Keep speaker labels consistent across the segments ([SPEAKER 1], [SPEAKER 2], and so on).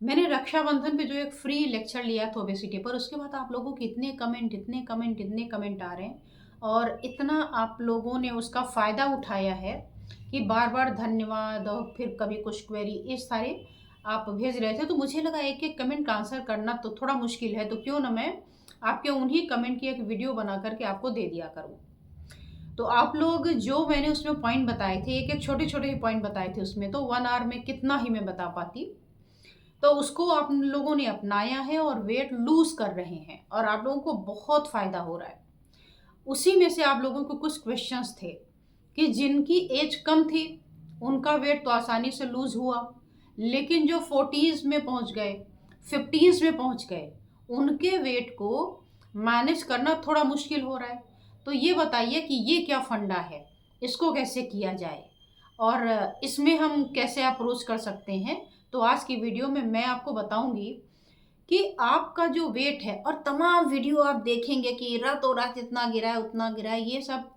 [SPEAKER 1] मैंने रक्षाबंधन पे जो एक फ्री लेक्चर लिया था ओबेसिटी पर, उसके बाद आप लोगों के इतने कमेंट आ रहे हैं और इतना आप लोगों ने उसका फ़ायदा उठाया है कि बार बार धन्यवाद और फिर कभी कुछ क्वेरी इस सारे आप भेज रहे थे। तो मुझे लगा एक एक कमेंट का आंसर करना तो थोड़ा मुश्किल है, तो क्यों ना मैं आपके उन्हीं कमेंट की एक वीडियो बना करके आपको दे दिया करूँ। तो आप लोग जो मैंने उसमें पॉइंट बताए थे, एक एक छोटे छोटे ही पॉइंट बताए थे उसमें, तो 1 आवर में कितना ही मैं बता पाती। तो उसको आप लोगों ने अपनाया है और वेट लूज कर रहे हैं और आप लोगों को बहुत फायदा हो रहा है। उसी में से आप लोगों को कुछ क्वेश्चंस थे कि जिनकी एज कम थी उनका वेट तो आसानी से लूज हुआ, लेकिन जो 40s में पहुंच गए, 50s में पहुंच गए, उनके वेट को मैनेज करना थोड़ा मुश्किल हो रहा है। तो ये बताइए कि ये क्या फंडा है, इसको कैसे किया जाए और इसमें हम कैसे अप्रोच कर सकते हैं। तो आज की वीडियो में मैं आपको बताऊंगी कि आपका जो वेट है, और तमाम वीडियो आप देखेंगे कि रातों रात इतना गिरा है उतना गिरा है, ये सब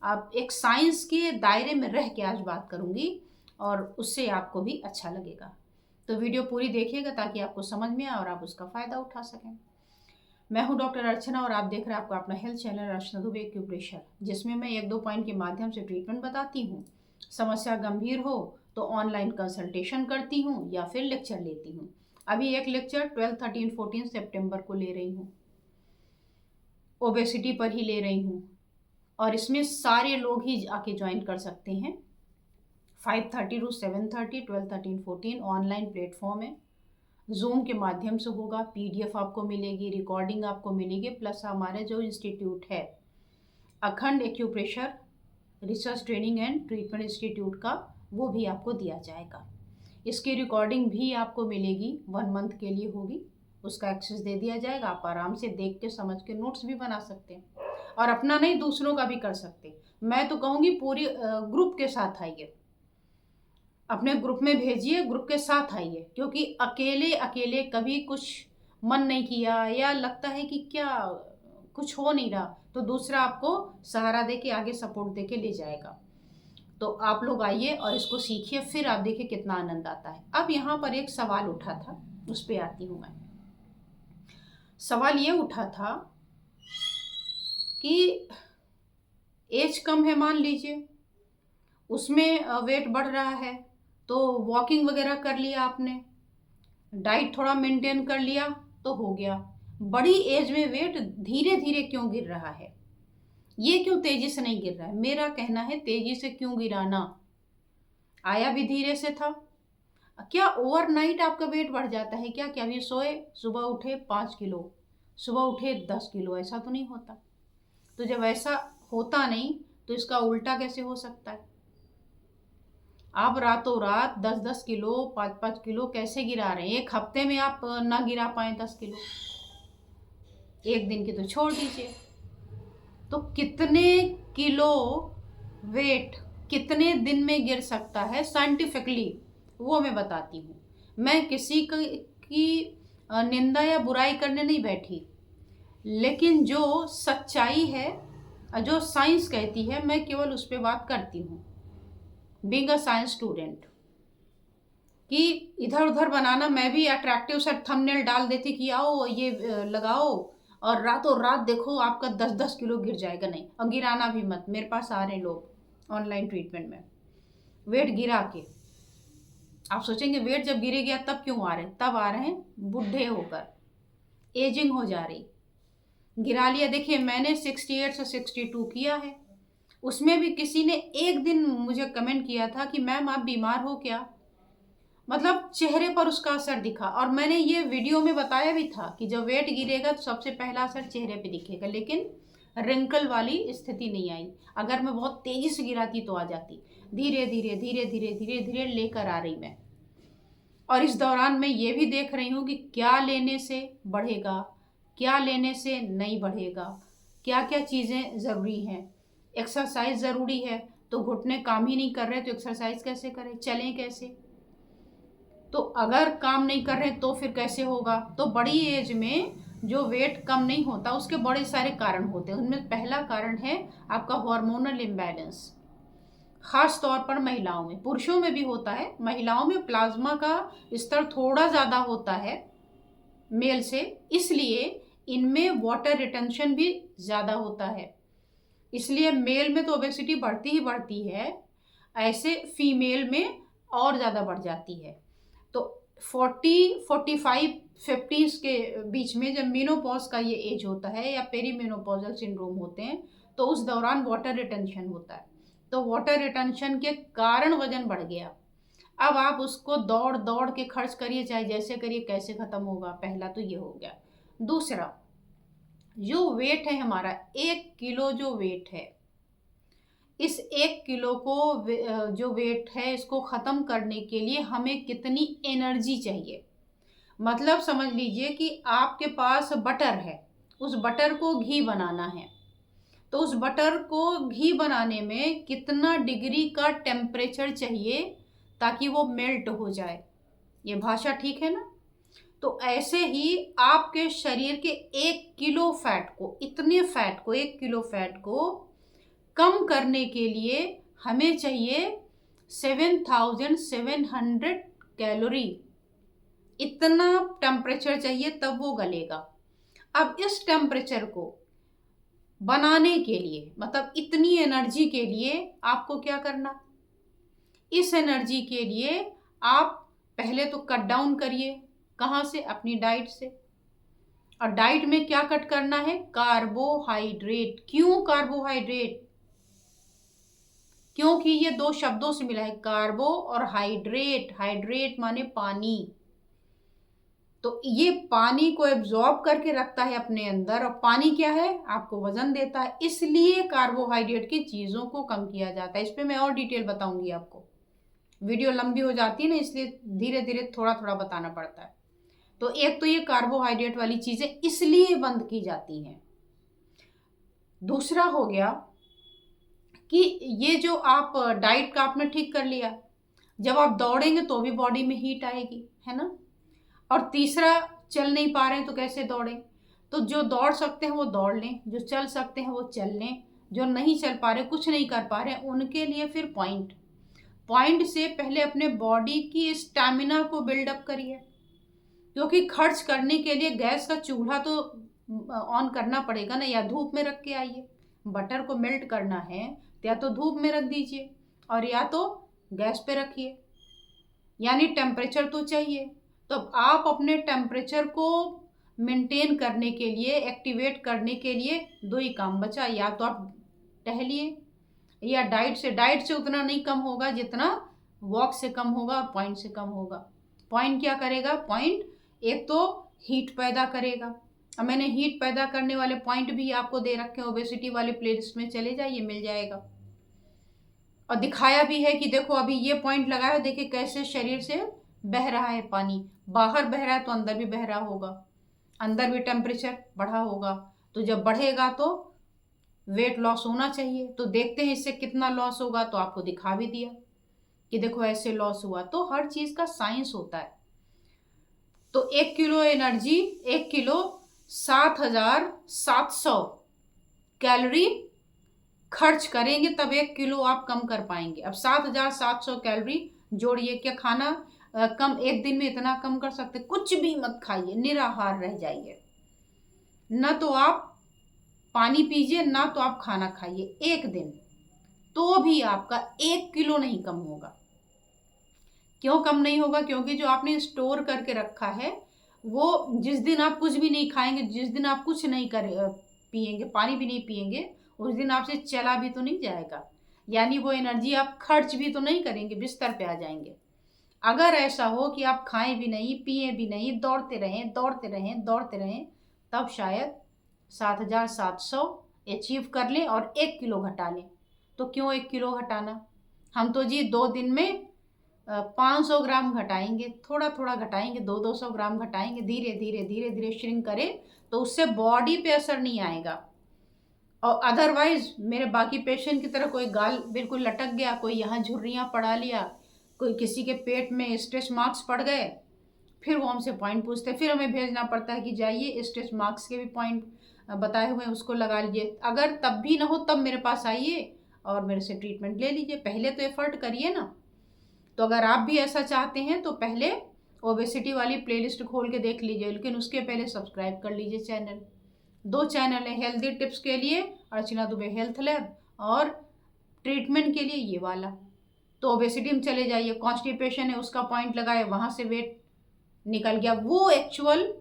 [SPEAKER 1] आप एक साइंस के दायरे में रह के आज बात करूंगी और उससे आपको भी अच्छा लगेगा। तो वीडियो पूरी देखिएगा ताकि आपको समझ में आए और आप उसका फ़ायदा उठा सकें। मैं हूं डॉक्टर अर्चना और आप देख रहे हैं आपका अपना हेल्थ चैनल अर्चना दुबे एक्यूप्रेशर, जिसमें मैं एक दो पॉइंट के माध्यम से ट्रीटमेंट बताती हूँ। समस्या गंभीर हो तो ऑनलाइन कंसल्टेशन करती हूँ या फिर लेक्चर लेती हूँ। अभी एक लेक्चर 12, 13, 14 सितंबर को ले रही हूँ, ओबेसिटी पर ही ले रही हूँ और इसमें सारे लोग ही आके ज्वाइन कर सकते हैं। 5:30 टू 7:30, 12, 13, 14 ऑनलाइन प्लेटफॉर्म है। जूम के माध्यम से होगा, पीडीएफ आपको मिलेगी, रिकॉर्डिंग आपको मिलेगी, प्लस हमारे जो इंस्टीट्यूट है अखंड acupressure research training and treatment institute का, वो भी आपको दिया जाएगा। इसकी रिकॉर्डिंग भी आपको मिलेगी, 1 मंथ के लिए होगी, उसका एक्सेस दे दिया जाएगा। आप आराम से देख के समझ के नोट्स भी बना सकते हैं और अपना नहीं दूसरों का भी कर सकते हैं। मैं तो कहूँगी पूरी ग्रुप के साथ आइए, अपने ग्रुप में भेजिए, ग्रुप के साथ आइए, क्योंकि अकेले अकेले कभी कुछ मन नहीं किया या लगता है कि क्या कुछ हो नहीं रहा, तो दूसरा आपको सहारा दे के आगे सपोर्ट दे के ले जाएगा। तो आप लोग आइए और इसको सीखिए, फिर आप देखिए कितना आनंद आता है। अब यहाँ पर एक सवाल उठा था, उस पर आती हूँ मैं। सवाल ये उठा था कि एज कम है मान लीजिए, उसमें वेट बढ़ रहा है, तो वॉकिंग वगैरह कर लिया आपने, डाइट थोड़ा मेंटेन कर लिया तो हो गया। बड़ी एज में वेट धीरे धीरे क्यों गिर रहा है, ये क्यों तेजी से नहीं गिर रहा है? मेरा कहना है तेजी से क्यों गिराना, आया भी धीरे से था। क्या ओवरनाइट आपका वेट बढ़ जाता है क्या? अभी सोए, सुबह उठे 5 किलो, सुबह उठे 10 किलो, ऐसा तो नहीं होता। तो जब ऐसा होता नहीं तो इसका उल्टा कैसे हो सकता है? आप रातों रात 10-10 किलो, 5-5 किलो कैसे गिरा रहे हैं? एक हफ्ते में आप ना गिरा पाए 10 किलो, एक दिन की तो छोड़ दीजिए। तो कितने किलो वेट कितने दिन में गिर सकता है साइंटिफिकली, वो मैं बताती हूँ। मैं किसी की निंदा या बुराई करने नहीं बैठी, लेकिन जो सच्चाई है, जो साइंस कहती है, मैं केवल उस पर बात करती हूँ, बीइंग अ साइंस स्टूडेंट। कि इधर उधर बनाना, मैं भी अट्रैक्टिव सा थंबनेल डाल देती कि आओ ये लगाओ और रातों रात देखो आपका 10-10 किलो गिर जाएगा, नहीं। और गिराना भी मत। मेरे पास आ रहे हैं लोग ऑनलाइन ट्रीटमेंट में वेट गिरा के, आप सोचेंगे वेट जब गिरे गया तब क्यों आ रहे हैं? तब आ रहे हैं बुढ़े होकर, एजिंग हो जा रही, गिरा लिया। देखिए मैंने 68 से 62 किया है, उसमें भी किसी ने एक दिन मुझे कमेंट किया था कि मैम आप बीमार हो क्या, मतलब चेहरे पर उसका असर दिखा। और मैंने ये वीडियो में बताया भी था कि जब वेट गिरेगा तो सबसे पहला असर चेहरे पे दिखेगा, लेकिन रिंकल वाली स्थिति नहीं आई। अगर मैं बहुत तेजी से गिराती तो आ जाती, धीरे धीरे धीरे धीरे धीरे धीरे लेकर आ रही मैं। और इस दौरान मैं ये भी देख रही हूँ कि क्या लेने से बढ़ेगा, क्या लेने से नहीं बढ़ेगा, क्या क्या चीज़ें ज़रूरी हैं। एक्सरसाइज ज़रूरी है, तो घुटने काम ही नहीं कर रहे तो एक्सरसाइज कैसे करें, चलें कैसे? तो अगर काम नहीं कर रहे तो फिर कैसे होगा? तो बड़ी एज में जो वेट कम नहीं होता उसके बड़े सारे कारण होते हैं। उनमें पहला कारण है आपका हार्मोनल इम्बैलेंस। ख़ास तौर पर महिलाओं में, पुरुषों में भी होता है, महिलाओं में प्लाज्मा का स्तर थोड़ा ज़्यादा होता है मेल से, इसलिए इनमें वाटर रिटेंशन भी ज़्यादा होता है, इसलिए मेल में तो ओबेसिटी बढ़ती ही बढ़ती है, ऐसे फीमेल में और ज़्यादा बढ़ जाती है। तो 40, 45, 50 के बीच में जब मेनोपॉज का ये एज होता है या पेरीमेनोपॉजल सिंड्रोम होते हैं, तो उस दौरान वाटर रिटेंशन होता है। तो वाटर रिटेंशन के कारण वजन बढ़ गया। अब आप उसको दौड़ दौड़ के खर्च करिए, चाहे जैसे करिए, कैसे ख़त्म होगा? पहला तो ये हो गया। दूसरा, जो वेट है हमारा, 1 किलो जो वेट है, इस 1 किलो को जो वेट है इसको ख़त्म करने के लिए हमें कितनी एनर्जी चाहिए? मतलब समझ लीजिए कि आपके पास बटर है, उस बटर को घी बनाना है, तो उस बटर को घी बनाने में कितना डिग्री का टेम्परेचर चाहिए ताकि वो मेल्ट हो जाए? ये भाषा ठीक है ना? तो ऐसे ही आपके शरीर के 1 किलो फैट को, इतने फैट को, 1 किलो फैट को कम करने के लिए हमें चाहिए 7700 कैलोरी, इतना टेम्परेचर चाहिए, तब वो गलेगा। अब इस टेम्परेचर को बनाने के लिए, मतलब इतनी एनर्जी के लिए आपको क्या करना? इस एनर्जी के लिए आप पहले तो कट डाउन करिए। कहाँ से? अपनी डाइट से। और डाइट में क्या कट करना है? कार्बोहाइड्रेट। क्यों कार्बोहाइड्रेट? क्योंकि ये दो शब्दों से मिला है, कार्बो और हाइड्रेट। हाइड्रेट माने पानी, तो ये पानी को एब्जॉर्ब करके रखता है अपने अंदर, और पानी क्या है? आपको वजन देता है, इसलिए कार्बोहाइड्रेट की चीज़ों को कम किया जाता है। इस पर मैं और डिटेल बताऊंगी आपको, वीडियो लंबी हो जाती है ना, इसलिए धीरे धीरे थोड़ा थोड़ा बताना पड़ता है। तो एक तो ये कार्बोहाइड्रेट वाली चीज़ें इसलिए बंद की जाती हैं। दूसरा हो गया कि ये जो आप डाइट का आपने ठीक कर लिया, जब आप दौड़ेंगे तो भी बॉडी में हीट आएगी, है ना? और तीसरा, चल नहीं पा रहे हैं तो कैसे दौड़ें? तो जो दौड़ सकते हैं वो दौड़ लें, जो चल सकते हैं वो चल लें, जो नहीं चल पा रहे, कुछ नहीं कर पा रहे, उनके लिए फिर पॉइंट से पहले अपने बॉडी की स्टैमिना को बिल्डअप करिए, क्योंकि खर्च करने के लिए गैस का चूल्हा तो ऑन करना पड़ेगा ना, या धूप में रख के आइए। बटर को मेल्ट करना है तो या तो धूप में रख दीजिए और या तो गैस पे रखिए, यानी टेम्परेचर तो चाहिए। तो आप अपने टेम्परेचर को मेंटेन करने के लिए, एक्टिवेट करने के लिए दो ही काम बचा, या तो आप टहलिए या डाइट से उतना नहीं कम होगा जितना वॉक से कम होगा और पॉइंट से कम होगा। पॉइंट क्या करेगा? पॉइंट एक तो हीट पैदा करेगा। अब मैंने हीट पैदा करने वाले पॉइंट भी आपको दे रखे हैं, ओबेसिटी वाले प्लेलिस्ट में चले जाइए, मिल जाएगा। और दिखाया भी है कि देखो अभी ये पॉइंट लगाया है, देखिए कैसे शरीर से बह रहा है पानी, बाहर बह रहा है तो अंदर भी बह रहा होगा, अंदर भी टेम्परेचर बढ़ा होगा, तो जब बढ़ेगा तो वेट लॉस होना चाहिए। तो देखते हैं इससे कितना लॉस होगा, तो आपको दिखा भी दिया कि देखो ऐसे लॉस हुआ। तो हर चीज़ का साइंस होता है। तो 1 किलो एनर्जी, 1 किलो 7700 कैलोरी खर्च करेंगे तब 1 किलो आप कम कर पाएंगे। अब 7700 कैलोरी जोड़िए। क्या खाना कम एक दिन में इतना कम कर सकते? कुछ भी मत खाइए, निराहार रह जाइए, न तो आप पानी पीजिए ना तो आप खाना खाइए एक दिन, तो भी आपका 1 किलो नहीं कम होगा। क्यों कम नहीं होगा? क्योंकि जो आपने स्टोर करके रखा है वो, जिस दिन आप कुछ भी नहीं खाएंगे, जिस दिन आप कुछ नहीं पिएंगे, पानी भी नहीं पिएंगे, उस दिन आपसे चला भी तो नहीं जाएगा, यानी वो एनर्जी आप खर्च भी तो नहीं करेंगे, बिस्तर पे आ जाएंगे। अगर ऐसा हो कि आप खाएं भी नहीं, पिए भी नहीं, दौड़ते रहें दौड़ते रहें दौड़ते रहें, तब शायद 7700 अचीव कर लें और 1 किलो घटा लें। तो क्यों 1 किलो घटाना? हम तो जी 2 दिन में 500 ग्राम घटाएंगे, थोड़ा थोड़ा घटाएंगे, 200 ग्राम घटाएंगे, धीरे धीरे धीरे धीरे श्रिंक करें, तो उससे बॉडी पे असर नहीं आएगा। और अदरवाइज मेरे बाकी पेशेंट की तरह कोई गाल बिल्कुल लटक गया, कोई यहाँ झुर्रियाँ पड़ा लिया, कोई किसी के पेट में स्ट्रेच मार्क्स पड़ गए, फिर वो हमसे पॉइंट पूछते हैं, फिर हमें भेजना पड़ता है कि जाइए स्ट्रेच मार्क्स के भी पॉइंट बताए हुए हैं उसको लगा लीजिए। अगर तब भी ना हो तब मेरे पास आइए और मेरे से ट्रीटमेंट ले लीजिए। पहले तो एफर्ट करिए ना। तो अगर आप भी ऐसा चाहते हैं तो पहले ओबेसिटी वाली प्लेलिस्ट खोल के देख लीजिए, लेकिन उसके पहले सब्सक्राइब कर लीजिए चैनल। 2 चैनल है, हेल्दी टिप्स के लिए अर्चना दुबे हेल्थ लैब, और ट्रीटमेंट के लिए ये वाला। तो ओबेसिटी में चले जाइए, कॉन्स्टिपेशन है उसका पॉइंट लगाए, वहाँ से वेट निकल गया। वो एक्चुअल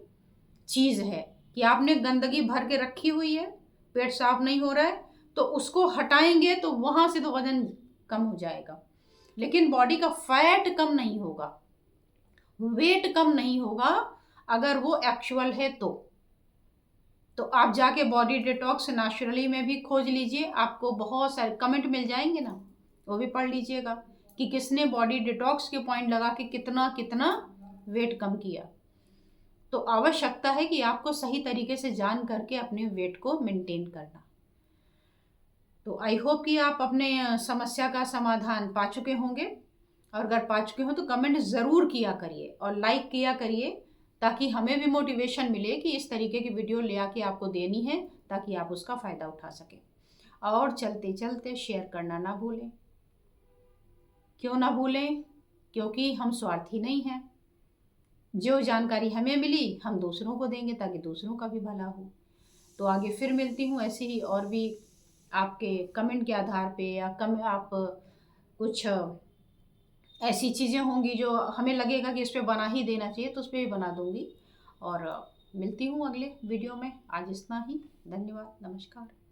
[SPEAKER 1] चीज़ है कि आपने गंदगी भर के रखी हुई है, पेट साफ नहीं हो रहा है, तो उसको हटाएंगे तो वहाँ से तो वजन कम हो जाएगा, लेकिन बॉडी का फैट कम नहीं होगा, वेट कम नहीं होगा अगर वो एक्चुअल है तो आप जाके बॉडी डिटॉक्स नेचुरली में भी खोज लीजिए, आपको बहुत सारे कमेंट मिल जाएंगे ना, वो भी पढ़ लीजिएगा कि किसने बॉडी डिटॉक्स के पॉइंट लगा के कितना कितना वेट कम किया। तो आवश्यकता है कि आपको सही तरीके से जान करके अपने वेट को मेंटेन करना। तो आई होप कि आप अपने समस्या का समाधान पा चुके होंगे, और अगर पा चुके हो तो कमेंट ज़रूर किया करिए और लाइक किया करिए, ताकि हमें भी मोटिवेशन मिले कि इस तरीके की वीडियो ले आके आपको देनी है, ताकि आप उसका फ़ायदा उठा सकें। और चलते चलते शेयर करना ना भूलें। क्यों ना भूलें? क्योंकि हम स्वार्थी नहीं हैं। जो जानकारी हमें मिली हम दूसरों को देंगे ताकि दूसरों का भी भला हो। तो आगे फिर मिलती हूँ ऐसे ही, और भी आपके कमेंट के आधार पे, या आप कुछ ऐसी चीज़ें होंगी जो हमें लगेगा कि इस पे बना ही देना चाहिए तो उस पर भी बना दूँगी। और मिलती हूँ अगले वीडियो में। आज इतना ही। धन्यवाद। नमस्कार।